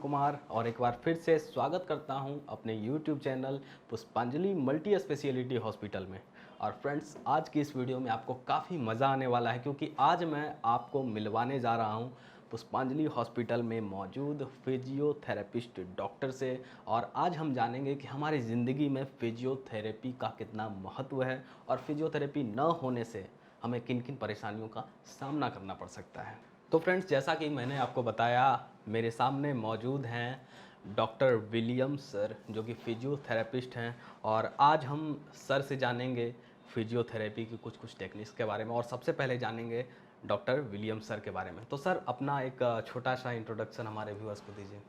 कुमार और एक बार फिर से स्वागत करता हूं अपने YouTube चैनल पुष्पांजलि मल्टी स्पेशलिटी हॉस्पिटल में। और फ्रेंड्स, आज की इस वीडियो में आपको काफ़ी मज़ा आने वाला है क्योंकि आज मैं आपको मिलवाने जा रहा हूं पुष्पांजलि हॉस्पिटल में मौजूद फिजियोथेरेपिस्ट डॉक्टर से। और आज हम जानेंगे कि हमारी ज़िंदगी में फिजियोथेरेपी का कितना महत्व है और फिजियोथेरेपी न होने से हमें किन किन परेशानियों का सामना करना पड़ सकता है। तो फ्रेंड्स, जैसा कि मैंने आपको बताया, मेरे सामने मौजूद हैं डॉक्टर विलियम सर जो कि फिजियोथेरेपिस्ट हैं। और आज हम सर से जानेंगे फिजियोथेरेपी की कुछ कुछ टेक्निक्स के बारे में और सबसे पहले जानेंगे डॉक्टर विलियम सर के बारे में। तो सर, अपना एक छोटा सा इंट्रोडक्शन हमारे व्यूअर्स को दीजिए।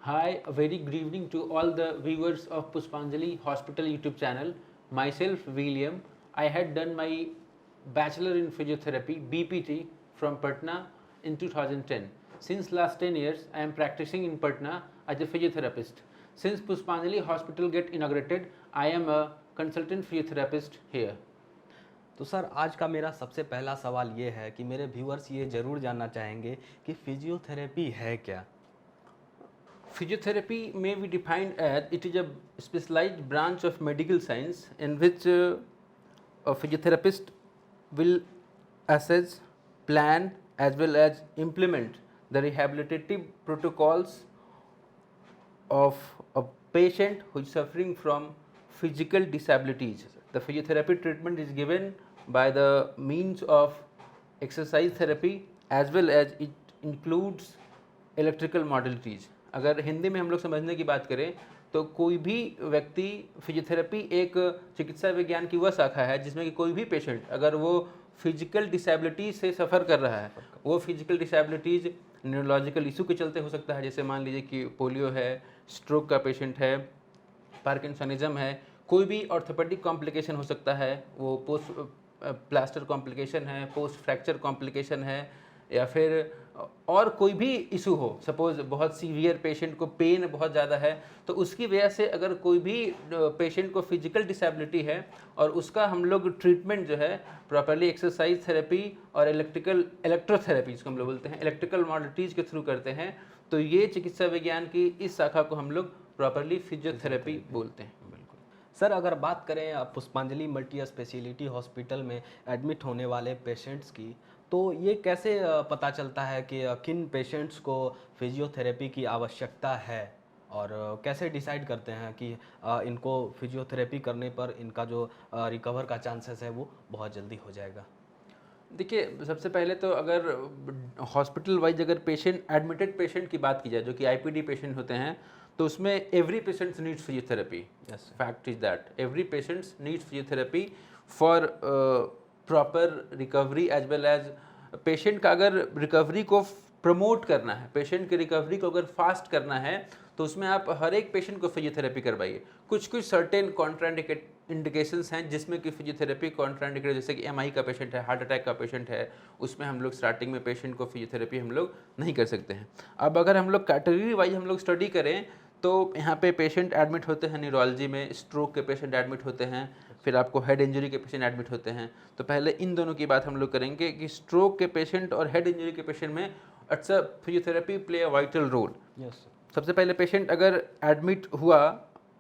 Hi, a very good evening to all the viewers of Puspanjali Hospital YouTube channel. Myself, William. I had done my Bachelor in Physiotherapy (BPT) from Patna in 2010. Since last 10 years, I am practicing in Patna as a physiotherapist. Since Puspanjali Hospital get inaugurated, I am a consultant physiotherapist here. तो sir, आज का मेरा सबसे पहला सवाल ये है कि मेरे व्यूअर्स ये ज़रूर जानना चाहेंगे कि फिजियोथेरेपी है क्या। Physiotherapy may be defined as it is a specialized branch of medical science in which a physiotherapist will assess, plan, as well as implement the rehabilitative protocols of a patient who is suffering from physical disabilities. The physiotherapy treatment is given by the means of exercise therapy as well as it includes electrical modalities. अगर हिंदी में हम लोग समझने की बात करें तो कोई भी व्यक्ति, फिजियोथेरेपी एक चिकित्सा विज्ञान की वह शाखा है जिसमें कि कोई भी पेशेंट अगर वो फिजिकल डिसेबिलिटी से सफ़र कर रहा है, वो फिजिकल डिसेबिलिटीज़ न्यूरोलॉजिकल इशू के चलते हो सकता है, जैसे मान लीजिए कि पोलियो है, स्ट्रोक का पेशेंट है, पार्किंसनिज्म है, कोई भी ऑर्थोपेडिक कॉम्प्लिकेशन हो सकता है, वो पोस्ट प्लास्टर कॉम्प्लिकेशन है, पोस्ट फ्रैक्चर कॉम्प्लिकेशन है, या फिर और कोई भी इशू हो। सपोज बहुत सीवियर पेशेंट को पेन बहुत ज़्यादा है तो उसकी वजह से अगर कोई भी पेशेंट को फिजिकल डिसेबिलिटी है और उसका हम लोग ट्रीटमेंट जो है प्रॉपरली एक्सरसाइज थेरेपी और इलेक्ट्रोथेरेपी जिसको हम लोग बोलते हैं इलेक्ट्रिकल मॉडलिटीज़ के थ्रू करते हैं, तो ये चिकित्सा विज्ञान की इस शाखा को हम लोग प्रॉपरली फिजियोथेरेपी बोलते हैं। सर, अगर बात करें पुष्पांजलि मल्टी स्पेशलिटी हॉस्पिटल में एडमिट होने वाले पेशेंट्स की, तो ये कैसे पता चलता है कि किन पेशेंट्स को फिजियोथेरेपी की आवश्यकता है और कैसे डिसाइड करते हैं कि इनको फिजियोथेरेपी करने पर इनका जो रिकवर का चांसेस है वो बहुत जल्दी हो जाएगा। देखिए, सबसे पहले तो अगर हॉस्पिटल वाइज अगर एडमिटेड पेशेंट की बात की जाए जो कि आईपीडी पेशेंट होते हैं, तो उसमें every patient needs physiotherapy. Fact is that every patient needs physiotherapy for proper recovery as well as patient का अगर रिकवरी को प्रमोट करना है, पेशेंट की रिकवरी को अगर फास्ट करना है तो उसमें आप हर एक पेशेंट को फिजियोथेरेपी करवाइए। कुछ कुछ सर्टेन इंडिकेशंस हैं जिसमें कि फिजियोथेरेपी कॉन्ट्राइंडिकेटेड, जैसे कि एमआई का पेशेंट है, हार्ट अटैक का पेशेंट है, उसमें हम लोग स्टार्टिंग में पेशेंट को फिजियोथेरेपी हम लोग नहीं कर सकते हैं। अब अगर हम लोग कैटेगरी वाइज हम लोग स्टडी करें तो यहाँ पे पेशेंट एडमिट होते हैं न्यूरोलॉजी में, स्ट्रोक के पेशेंट एडमिट होते हैं, फिर आपको हेड इंजरी के पेशेंट एडमिट होते हैं। तो पहले इन दोनों की बात हम लोग करेंगे कि स्ट्रोक के पेशेंट और हेड इंजरी के पेशेंट में अच्छा physiotherapy play a vital role. सबसे पहले पेशेंट अगर एडमिट हुआ,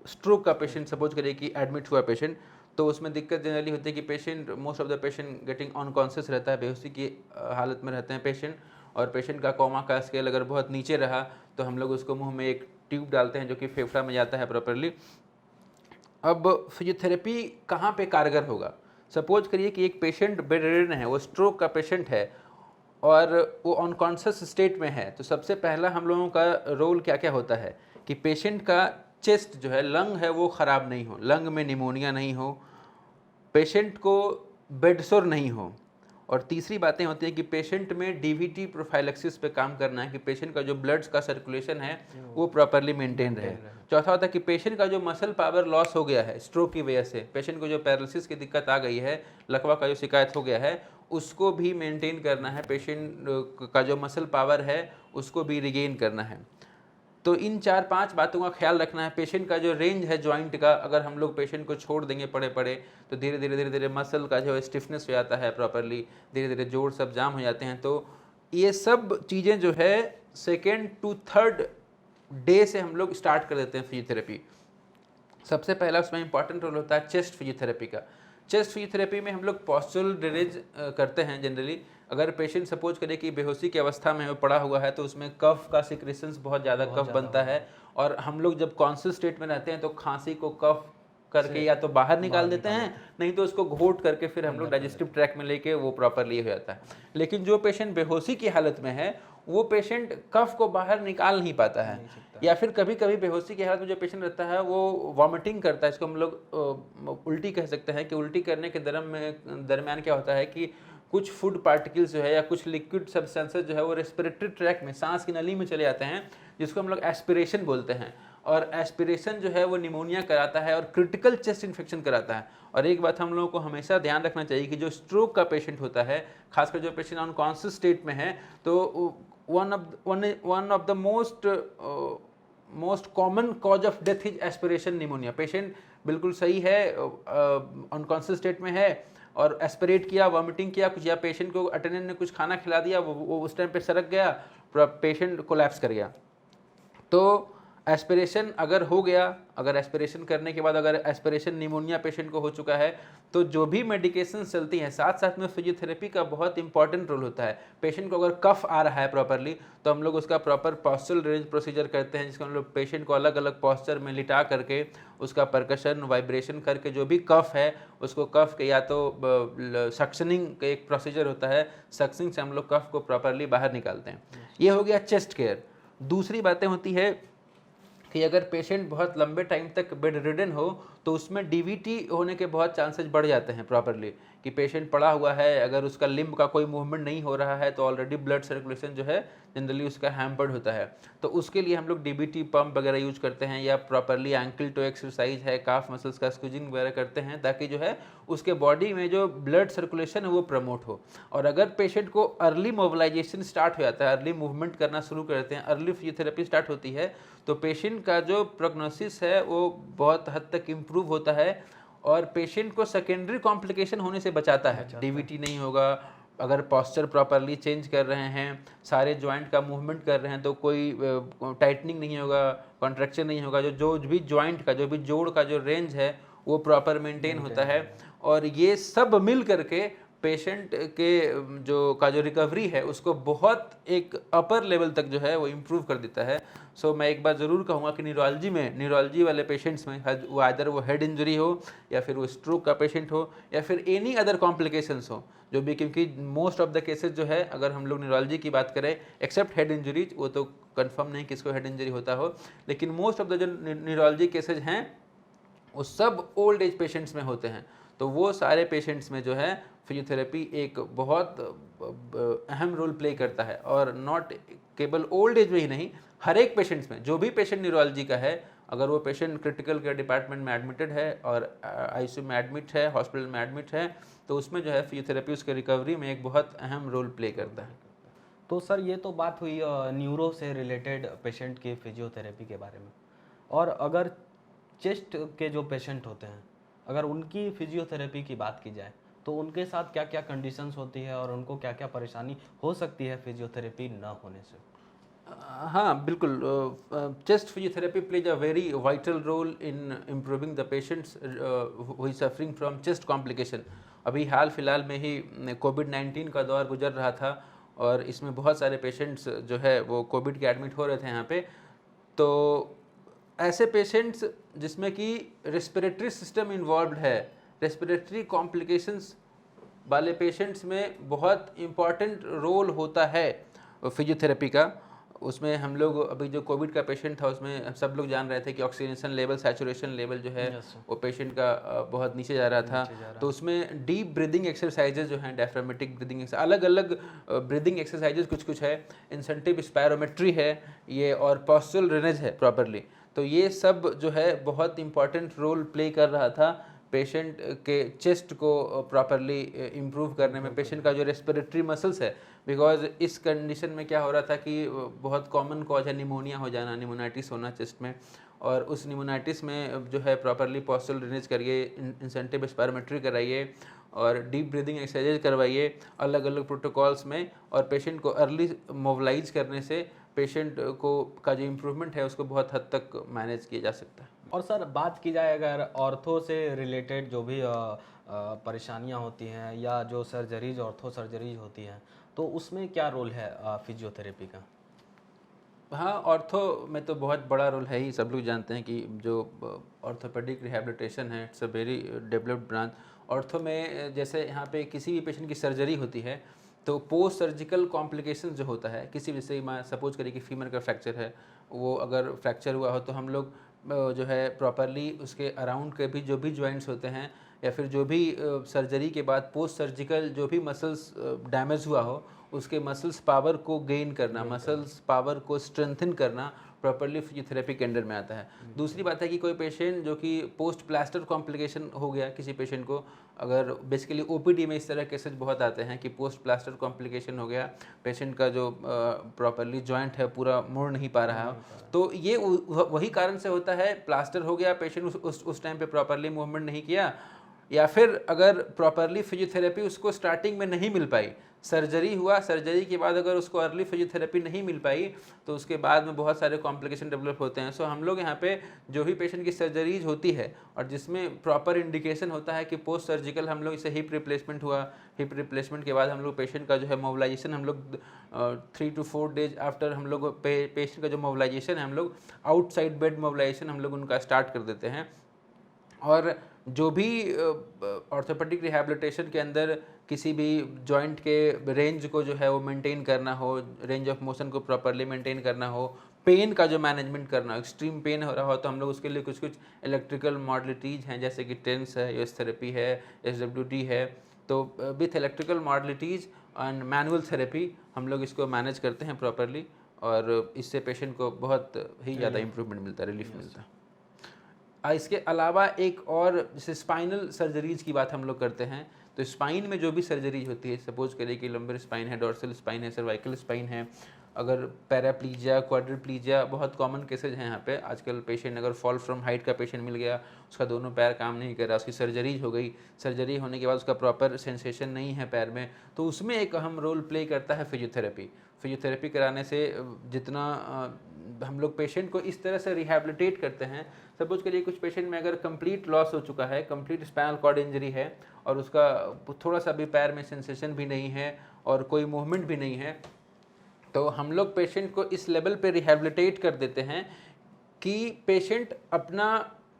स्ट्रोक का पेशेंट सपोज करिए कि एडमिट हुआ पेशेंट, तो उसमें दिक्कत जनरली होती है कि patient most of the patient getting unconscious रहता है, बेहोशी की हालत में रहते हैं पेशेंट, और पेशेंट का कोमा का स्केल अगर बहुत नीचे रहा तो हम लोग उसको मुंह में एक ट्यूब डालते हैं जो कि फेफड़ा में जाता है प्रॉपरली। अब फिजियोथेरेपी कहाँ पे कारगर होगा? सपोज करिए कि एक पेशेंट बेड रिडन है, वो स्ट्रोक का पेशेंट है और वो अनकॉन्शियस स्टेट में है, तो सबसे पहला हम लोगों का रोल क्या क्या होता है कि पेशेंट का चेस्ट जो है, लंग है, वो ख़राब नहीं हो, लंग में निमोनिया नहीं हो, पेशेंट को बेडसोर नहीं हो, और तीसरी बातें होती हैं कि पेशेंट में डीवीटी प्रोफाइलेक्सिस पे काम करना है कि पेशेंट का जो ब्लड्स का सर्कुलेशन है वो प्रॉपरली मेंटेन रहे। चौथा होता है कि पेशेंट का जो मसल पावर लॉस हो गया है स्ट्रोक की वजह से, पेशेंट को जो पैरालिसिस की दिक्कत आ गई है, लकवा का जो शिकायत हो गया है, उसको भी मेंटेन करना है, पेशेंट का जो मसल पावर है उसको भी रिगेन करना है। तो इन 4-5 बातों का ख्याल रखना है। पेशेंट का जो रेंज है जॉइंट का, अगर हम लोग पेशेंट को छोड़ देंगे पड़े पड़े तो धीरे धीरे मसल का जो स्टिफनेस हो जाता है प्रॉपरली, धीरे धीरे जोड़ सब जाम हो जाते हैं। तो ये सब चीज़ें जो है सेकेंड टू थर्ड डे से हम लोग स्टार्ट कर देते हैं फिजियोथेरेपी। सबसे पहला उसमें इंपॉर्टेंट रोल होता है चेस्ट फिजियोथेरेपी का। चेस्ट फिजियोथेरेपी में हम लोग पॉस्चरल ड्रेनेज करते हैं जनरली। अगर पेशेंट सपोज करे कि बेहोशी की अवस्था में वो पड़ा हुआ है तो उसमें कफ का सिक्रेशंस बहुत ज़्यादा कफ बनता है, और हम लोग जब कॉन्शियस स्टेट में रहते हैं तो खांसी को कफ करके या तो बाहर निकाल देते हैं, नहीं तो उसको घोट करके फिर हम लोग डाइजेस्टिव ट्रैक में लेके वो प्रॉपरली हो जाता है। लेकिन जो पेशेंट बेहोशी की हालत में है वो पेशेंट कफ को बाहर निकाल नहीं पाता है, या फिर कभी कभी बेहोशी की हालत में जो पेशेंट रहता है वो वॉमिटिंग करता है। इसको हम लोग उल्टी कह सकते हैं कि उल्टी करने के दरमियान क्या होता है कि कुछ फूड पार्टिकल्स जो है या कुछ लिक्विड सब्सटेंसेस जो है वो रेस्पिरेटरी ट्रैक में, सांस की नली में चले जाते हैं, जिसको हम लोग एस्पिरेशन बोलते हैं। और एस्पिरेशन जो है वो निमोनिया कराता है और क्रिटिकल चेस्ट इन्फेक्शन कराता है। और एक बात हम लोगों को हमेशा ध्यान रखना चाहिए कि जो स्ट्रोक का पेशेंट होता है, खासकर जो पेशेंट अनकॉन्शियस स्टेट में है, तो one of the most common cause of death is aspiration pneumonia. Patient बिल्कुल सही है, अनकॉन्शियस स्टेट में है और एस्पिरेट किया, वॉमिटिंग किया कुछ, या पेशेंट को अटेंडेंट ने कुछ खाना खिला दिया, वो उस टाइम पे सरक गया, पेशेंट कोलैप्स कर गया। तो एस्पिरेशन अगर हो गया, अगर एस्पिरेशन करने के बाद अगर एस्पिरेशन निमोनिया पेशेंट को हो चुका है, तो जो भी मेडिकेशन चलती हैं साथ साथ में फिजियोथेरेपी का बहुत इंपॉर्टेंट रोल होता है। पेशेंट को अगर कफ आ रहा है प्रॉपरली तो हम लोग उसका प्रॉपर पॉस्चरल ड्रेनेज प्रोसीजर करते हैं, जिसको हम लोग पेशेंट को अलग अलग पॉस्चर में लिटा करके उसका परकशन वाइब्रेशन करके जो भी कफ है उसको कफ के या तो सक्शनिंग का एक प्रोसीजर होता है, सक्शनिंग से हम लोग कफ को प्रॉपरली बाहर निकालते हैं। ये हो गया चेस्ट केयर। दूसरी बातें होती है कि अगर पेशेंट बहुत लंबे टाइम तक बेड रिडन हो तो उसमें डीवीटी होने के बहुत चांसेस बढ़ जाते हैं प्रॉपरली, कि पेशेंट पड़ा हुआ है, अगर उसका लिम्ब का कोई मूवमेंट नहीं हो रहा है तो ऑलरेडी ब्लड सर्कुलेशन जो है जनरली उसका हैम्पर्ड होता है। तो उसके लिए हम लोग डीबीटी पंप वगैरह यूज करते हैं, या प्रॉपरली एंकल टो एक्सरसाइज है, काफ मसल्स का स्क्वीजिंग वगैरह करते हैं, ताकि जो है उसके बॉडी में जो ब्लड सर्कुलेशन है वो प्रमोट हो। और अगर पेशेंट को अर्ली मोबिलाइजेशन स्टार्ट हो जाता है, अर्ली मूवमेंट करना शुरू करते हैं, अर्ली फिजियोथेरेपी स्टार्ट होती है, तो पेशेंट का जो प्रोग्नोसिस है वो बहुत हद तक इम्प्रूव होता है और पेशेंट को सेकेंडरी कॉम्प्लिकेशन होने से बचाता है। डीवीटी नहीं होगा, अगर पॉस्चर प्रॉपरली चेंज कर रहे हैं, सारे जॉइंट का मूवमेंट कर रहे हैं तो कोई टाइटनिंग नहीं होगा, कॉन्ट्रैक्शन नहीं होगा, जो भी जॉइंट का, जो भी जोड़ का जो रेंज है वो प्रॉपर मेंटेन होता है। और ये सब मिल करके पेशेंट के जो रिकवरी है उसको बहुत एक अपर लेवल तक जो है वो इम्प्रूव कर देता है। सो मैं एक बात ज़रूर कहूँगा कि न्यूरोलॉजी वाले पेशेंट्स में वो आइदर वो हेड इंजरी हो, या फिर वो स्ट्रोक का पेशेंट हो, या फिर एनी अदर कॉम्प्लिकेशंस हो, जो भी, क्योंकि मोस्ट ऑफ द केसेस जो है अगर हम लोग न्यूरोलॉजी की बात करें, एक्सेप्ट हेड इंजरीज, वो तो कंफर्म नहीं किसको हेड इंजरी होता हो, लेकिन मोस्ट ऑफ द जो न्यूरोलॉजी केसेज हैं वो सब ओल्ड एज पेशेंट्स में होते हैं। तो वो सारे पेशेंट्स में जो है फिजियोथेरेपी एक बहुत अहम रोल प्ले करता है, और नॉट केवल ओल्ड एज में ही नहीं, हर एक पेशेंट्स में, जो भी पेशेंट न्यूरोलॉजी का है, अगर वो पेशेंट क्रिटिकल केयर डिपार्टमेंट में एडमिटेड है और आईसीयू में एडमिट है, हॉस्पिटल में एडमिट है, तो उसमें जो है फिजियोथेरेपी उसके रिकवरी में एक बहुत अहम रोल प्ले करता है। तो सर ये तो बात हुई न्यूरो से रिलेटेड पेशेंट की फिजियोथेरेपी के बारे में, और अगर चेस्ट के जो पेशेंट होते हैं अगर उनकी फिजियोथेरेपी की बात की जाए तो उनके साथ क्या क्या कंडीशंस होती है और उनको क्या क्या परेशानी हो सकती है फिजियोथेरेपी न होने से? हाँ बिल्कुल, chest physiotherapy plays a very vital role in improving the patients who is suffering from chest complication. अभी हाल फिलहाल में ही कोविड-19 का दौर गुजर रहा था और इसमें बहुत सारे पेशेंट्स जो है वो कोविड के एडमिट हो रहे थे यहाँ पे। तो ऐसे पेशेंट्स जिसमें कि रेस्पिरेटरी सिस्टम इन्वॉल्व है, रेस्पिरेटरी कॉम्प्लिकेशंस वाले पेशेंट्स में बहुत इम्पॉर्टेंट रोल होता है फिजियोथेरेपी का। उसमें हम लोग अभी जो कोविड का पेशेंट था उसमें सब लोग जान रहे थे कि ऑक्सीजनेशन लेवल, सैचुरेशन लेवल जो है वो पेशेंट का बहुत नीचे जा रहा था। तो उसमें डीप ब्रीदिंग एक्सरसाइजेज जो हैं, डायफ्रामेटिक ब्रीदिंग, अलग अलग ब्रीदिंग एक्सरसाइजेज कुछ है, इंसेंटिव स्पायरोमेट्री है ये, और पॉस्चरल ड्रेनेज है प्रॉपरली। तो ये सब जो है बहुत इंपॉर्टेंट रोल प्ले कर रहा था पेशेंट के चेस्ट को प्रॉपरली इम्प्रूव करने में, पेशेंट का जो रेस्पिरेटरी मसल्स है, बिकॉज इस कंडीशन में क्या हो रहा था कि बहुत कॉमन कॉज है निमोनिया हो जाना, निमोनाइटिस होना चेस्ट में, और उस निमोनाइटिस में जो है प्रॉपरली पॉस्चरल ड्रेनेज करिए, इंसेंटिव स्पायरोमेट्री कराइए और डीप ब्रीदिंग एक्सरसाइज करवाइए अलग अलग प्रोटोकॉल्स में, और पेशेंट को अर्ली मोबिलाइज करने से पेशेंट को का जो इम्प्रूवमेंट है उसको बहुत हद तक मैनेज किया जा सकता है। और सर बात की जाए अगर ऑर्थो से रिलेटेड जो भी परेशानियां होती हैं या जो सर्जरीज ऑर्थो सर्जरीज होती हैं तो उसमें क्या रोल है फिजियोथेरेपी का? हाँ, ऑर्थो में तो बहुत बड़ा रोल है ही। सब लोग जानते हैं कि जो ऑर्थोपेडिक रिहैबिलिटेशन है, it's a very developed branch. Ortho में जैसे यहाँ पे किसी भी पेशेंट की सर्जरी होती है तो पोस्ट सर्जिकल कॉम्प्लिकेशन जो होता है, किसी भी, जैसे मैं सपोज करिए कि फीमर का फ्रैक्चर है, वो अगर फ्रैक्चर हुआ हो तो हम लोग जो है प्रॉपरली उसके अराउंड के भी जो भी जॉइंट्स होते हैं या फिर जो भी सर्जरी के बाद पोस्ट सर्जिकल जो भी मसल्स डैमेज हुआ हो उसके मसल्स पावर को गेन करना, मसल्स पावर को स्ट्रेंथन करना प्रॉपरली फिजियोथेरेपी के अंडर में आता है। दूसरी बात है कि कोई पेशेंट जो कि पोस्ट प्लास्टर कॉम्प्लिकेशन हो गया किसी पेशेंट को, अगर बेसिकली ओपीडी में इस तरह केसेस बहुत आते हैं कि पोस्ट प्लास्टर कॉम्प्लिकेशन हो गया, पेशेंट का जो प्रॉपरली जॉइंट है पूरा मुड़ नहीं पा रहा है, तो ये वही कारण से होता है। प्लास्टर हो गया, पेशेंट उस टाइम पे प्रॉपरली मूवमेंट नहीं किया, या फिर अगर प्रॉपरली फिजियोथेरेपी उसको स्टार्टिंग में नहीं मिल पाई, सर्जरी हुआ, सर्जरी के बाद अगर उसको अर्ली फिजियोथेरेपी नहीं मिल पाई तो उसके बाद में बहुत सारे कॉम्प्लिकेशन डेवलप होते हैं। सो हम लोग यहाँ पे जो भी पेशेंट की सर्जरीज होती है और जिसमें प्रॉपर इंडिकेशन होता है कि पोस्ट सर्जिकल, हम लोग इसे हिप रिप्लेसमेंट हुआ, हिप रिप्लेसमेंट के बाद हम लोग पेशेंट का जो है मोबिलाइजेशन, हम लोग 3 to 4 डेज आफ्टर हम लोग पेशेंट का जो मोबिलाइजेशन है, हम लोग आउटसाइड बेड मोबिलाइजेशन हम लोग उनका स्टार्ट कर देते हैं। और जो भी ऑर्थोपेडिक रिहैबिलिटेशन के अंदर किसी भी जॉइंट के रेंज को जो है वो मेंटेन करना हो, रेंज ऑफ मोशन को प्रॉपरली मेंटेन करना हो, पेन का जो मैनेजमेंट करना हो, एक्सट्रीम पेन हो रहा हो तो हम लोग उसके लिए कुछ कुछ इलेक्ट्रिकल मॉडलिटीज़ हैं, जैसे कि टेंस है, यूएस थेरेपी है, एसडब्ल्यूडी है। तो with electrical modalities and manual therapy हम लोग इसको मैनेज करते हैं प्रॉपरली, और इससे पेशेंट को बहुत ही ज़्यादा इंप्रूवमेंट मिलता है, रिलीफ मिलता है। इसके अलावा एक और, जैसे स्पाइनल सर्जरीज की बात हम लोग करते हैं, तो स्पाइन में जो भी सर्जरीज होती है, सपोज करिए कि लंबर स्पाइन है, डॉर्सल स्पाइन है, सर्वाइकल स्पाइन है, अगर पैराप्लीजिया, क्वाड्रिप्लीजिया बहुत कॉमन केसेज हैं यहाँ पे। आजकल पेशेंट अगर फॉल फ्रॉम हाइट का पेशेंट मिल गया, उसका दोनों पैर काम नहीं कर रहा, उसकी सर्जरीज हो गई, सर्जरी होने के बाद उसका प्रॉपर सेंसेशन नहीं है पैर में, तो उसमें एक अहम रोल प्ले करता है फिजियोथेरेपी। फिजियोथेरेपी कराने से जितना हम लोग पेशेंट को इस तरह से रिहैबिलिटेट करते हैं, सपोज करिए कुछ पेशेंट में अगर कंप्लीट लॉस हो चुका है, कंप्लीट स्पाइनल कॉर्ड इंजरी है और उसका थोड़ा सा भी पैर में सेंसेशन भी नहीं है और कोई मूवमेंट भी नहीं है, तो हम लोग पेशेंट को इस लेवल पे रिहैबिलिटेट कर देते हैं कि पेशेंट अपना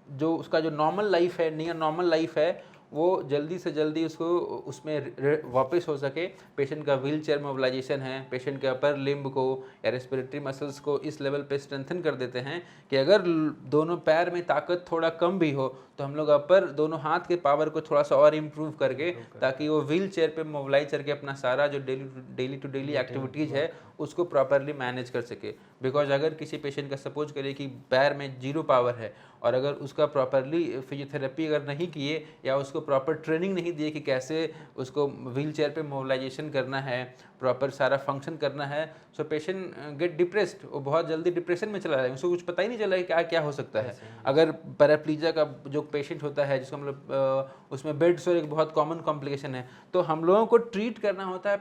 जो उसका जो नॉर्मल लाइफ है, नियर नॉर्मल लाइफ है, वो जल्दी से जल्दी उसको उसमें वापस हो सके। पेशेंट का व्हील चेयर मोबिलाइजेशन है, पेशेंट के अपर लिम्ब को या रेस्पिरेटरी मसल्स को इस लेवल पे स्ट्रेंथन कर देते हैं कि अगर दोनों पैर में ताकत थोड़ा कम भी हो तो हम लोग अपर दोनों हाथ के पावर को थोड़ा सा और इम्प्रूव करके, ताकि वो व्हील चेयर पर मोबिलाइज करके अपना सारा जो डेली टू डेली एक्टिविटीज़ है उसको प्रॉपरली मैनेज कर सके। बिकॉज अगर किसी पेशेंट का सपोज करिए कि पैर में 0 पावर है और अगर उसका प्रॉपरली फिजियोथेरेपी अगर नहीं किए या उसको प्रॉपर ट्रेनिंग नहीं दिए कि कैसे उसको व्हील चेयर पर मोबिलाइजेशन करना है, प्रॉपर सारा फंक्शन करना है, सो पेशेंट गेट डिप्रेस्ड, वो बहुत जल्दी डिप्रेशन में चला जाएगा, उसको कुछ पता ही नहीं चला कि क्या क्या हो सकता है। अगर पैराप्लीजिया का जो पेशेंट होता है जिसको मतलब उसमें बेड सोर एक बहुत कॉमन कॉम्प्लिकेशन है, तो हम लोगों को ट्रीट करना होता है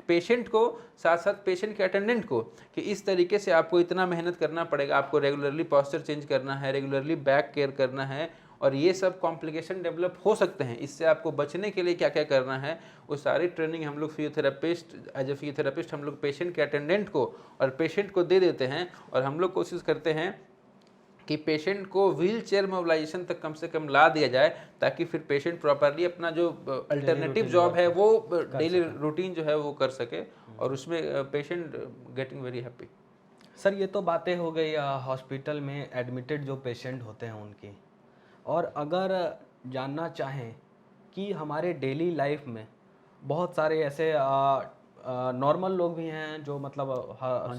पेशेंट को, साथ साथ पेशेंट के अटेंडेंट को, कि इस तरीके से आपको इतना मेहनत करना पड़ेगा, आपको रेगुलरली पॉस्चर चेंज करना है, रेगुलरली बैक केयर करना है, और ये सब कॉम्प्लिकेशन डेवलप हो सकते हैं, इससे आपको बचने के लिए क्या क्या करना है, वो सारी ट्रेनिंग हम लोग फिजियोथेरेपिस्ट, एज ए फिजियोथेरेपिस्ट हम लोग पेशेंट के अटेंडेंट को और पेशेंट को दे देते हैं। और हम लोग कोशिश करते हैं कि पेशेंट को व्हील चेयर मोबिलाइजेशन तक कम से कम ला दिया जाए, ताकि फिर पेशेंट प्रॉपरली अपना जो अल्टरनेटिव जॉब है वो डेली रूटीन जो है वो कर सके, और उसमें patient getting very happy. Sir ये तो बातें हो गई हॉस्पिटल में एडमिटेड जो पेशेंट होते हैं उनकी, और अगर जानना चाहें कि हमारे डेली लाइफ में बहुत सारे ऐसे नॉर्मल लोग भी हैं जो मतलब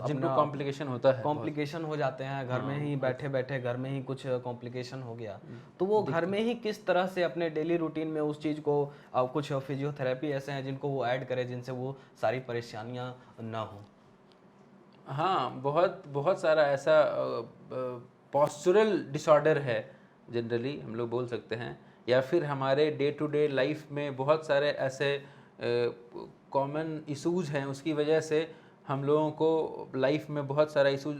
जिनको कॉम्प्लिकेशन होता है, कॉम्प्लिकेशन हो जाते हैं घर में ही, बैठे बैठे घर में ही कुछ कॉम्प्लिकेशन हो गया, तो वो घर में ही किस तरह से अपने डेली रूटीन में उस चीज़ को कुछ फिजियोथेरेपी ऐसे हैं जिनको वो ऐड करें जिनसे वो सारी परेशानियां ना हो? हाँ, बहुत बहुत सारा ऐसा पॉस्चरल डिसऑर्डर है जनरली हम लोग बोल सकते हैं, या फिर हमारे डे टू डे लाइफ में बहुत सारे ऐसे कॉमन इशूज़ हैं, उसकी वजह से हम लोगों को लाइफ में बहुत सारा इशू,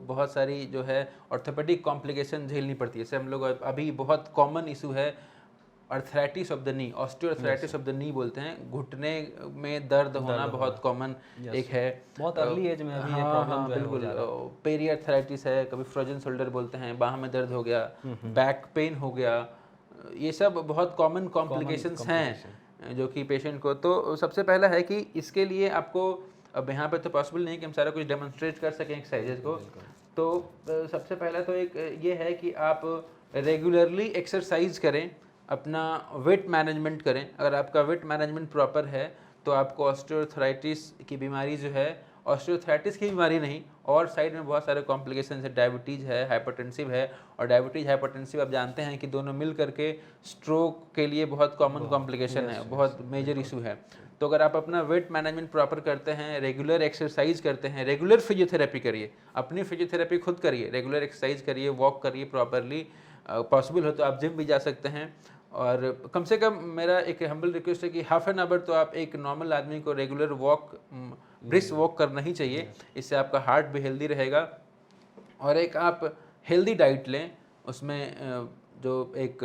बहुत सारी जो है ऑर्थोपेडिक कॉम्प्लिकेशन झेलनी पड़ती है। जैसे हम लोग अभी बहुत कॉमन इशू है arthritis of the knee, osteoarthritis of the knee बोलते हैं, घुटने में दर्द होना बहुत कॉमन एक है। बहुत अर्ली एज में अभी ये हाँ प्रॉब्लम जो है हो बिल्कुल, जा रहा है। पेरी अर्थराइटिस है, कभी फ्रोजन शोल्डर बोलते हैं, बाह में दर्द हो गया, बैक पेन हो गया, ये सब बहुत कॉमन कॉम्प्लिकेशंस हैं जो कि पेशेंट को। तो सबसे पहला है कि इसके लिए आपको, अब यहाँ पे तो पॉसिबल नहीं कि हम सारा कुछ डेमोन्स्ट्रेट कर सकें एक्सरसाइजेज को, तो सबसे पहला तो एक ये है कि आप रेगुलरली एक्सरसाइज करें, अपना वेट मैनेजमेंट करें। अगर आपका वेट मैनेजमेंट प्रॉपर है तो आपको ऑस्टियोआर्थराइटिस की बीमारी जो है, ऑस्टियोआर्थराइटिस की बीमारी नहीं, और साइड में बहुत सारे कॉम्प्लिकेशन है, डायबिटीज़ है, हाइपरटेंसिव है, और डायबिटीज़ हाइपरटेंसिव आप जानते हैं कि दोनों मिल करके स्ट्रोक के लिए बहुत कॉमन कॉम्प्लिकेशन है, बहुत मेजर इशू है। तो अगर आप अपना वेट मैनेजमेंट प्रॉपर करते हैं, रेगुलर एक्सरसाइज करते हैं, रेगुलर फिजियोथेरेपी करिए, अपनी फिजियोथेरेपी खुद करिए, रेगुलर एक्सरसाइज करिए, वॉक करिए प्रॉपरली, पॉसिबल हो तो आप जिम भी जा सकते हैं। और कम से कम मेरा एक हम्बल रिक्वेस्ट है कि हाफ एन आवर तो आप एक नॉर्मल आदमी को रेगुलर वॉक, ब्रिस्क वॉक करना ही चाहिए। इससे आपका हार्ट भी हेल्दी रहेगा। और एक आप हेल्दी डाइट लें, उसमें जो एक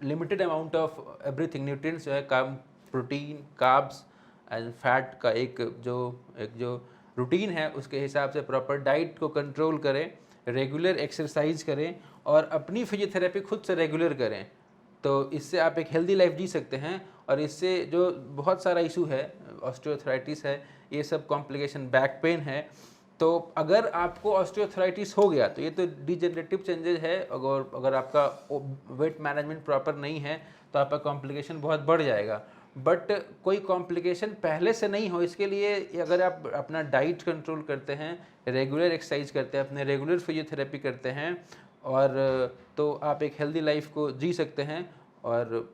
limited amount of everything, nutrients जो है, काम, प्रोटीन, कार्ब्स एंड फैट का एक जो रूटीन है उसके हिसाब से प्रॉपर डाइट को कंट्रोल करें, रेगुलर एक्सरसाइज करें और अपनी फिजियोथेरेपी खुद से रेगुलर करें। तो इससे आप एक हेल्दी लाइफ जी सकते हैं। और इससे जो बहुत सारा इशू है, ऑस्टियोआर्थराइटिस है, ये सब कॉम्प्लिकेशन, बैक पेन है, तो अगर आपको ऑस्टियोआर्थराइटिस हो गया तो ये तो डिजेनरेटिव चेंजेस है। अगर आपका वेट मैनेजमेंट प्रॉपर नहीं है तो आपका कॉम्प्लिकेशन बहुत बढ़ जाएगा। बट कोई कॉम्प्लिकेशन पहले से नहीं हो, इसके लिए अगर आप अपना डाइट कंट्रोल करते हैं, रेगुलर एक्सरसाइज करते हैं, अपने रेगुलर फिजियोथेरेपी करते हैं, और तो आप एक हेल्दी लाइफ को जी सकते हैं और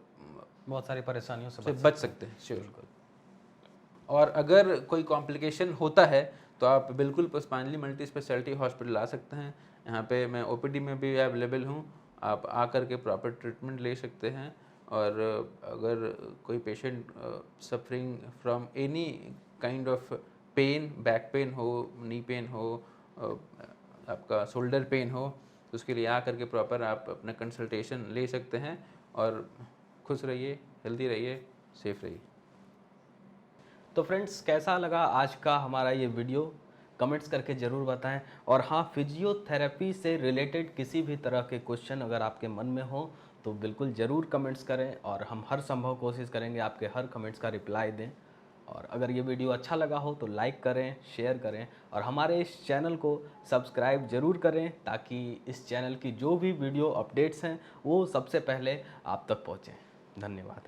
बहुत सारी परेशानियों से बच सकते हैं। श्योर। और अगर कोई कॉम्प्लिकेशन होता है तो आप बिल्कुल पुष्पांजलि मल्टी स्पेशलिटी हॉस्पिटल आ सकते हैं। यहाँ पे मैं ओपीडी में भी अवेलेबल हूँ, आप आकर के प्रॉपर ट्रीटमेंट ले सकते हैं। और अगर कोई patient suffering from any kind of pain, back pain हो, नी पेन हो, आपका शोल्डर पेन हो, तो उसके लिए आकर के प्रॉपर आप अपना कंसल्टेशन ले सकते हैं। और खुश रहिए, हेल्दी रहिए, सेफ रहिए। तो फ्रेंड्स, कैसा लगा आज का हमारा ये वीडियो, कमेंट्स करके ज़रूर बताएं। और हाँ, फिजियोथेरेपी से रिलेटेड किसी भी तरह के क्वेश्चन अगर आपके मन में हो तो बिल्कुल ज़रूर कमेंट्स करें, और हम हर संभव कोशिश करेंगे आपके हर कमेंट्स का रिप्लाई दें। और अगर ये वीडियो अच्छा लगा हो तो लाइक करें, शेयर करें, और हमारे इस चैनल को सब्सक्राइब ज़रूर करें, ताकि इस चैनल की जो भी वीडियो अपडेट्स हैं वो सबसे पहले आप तक पहुँचें। धन्यवाद।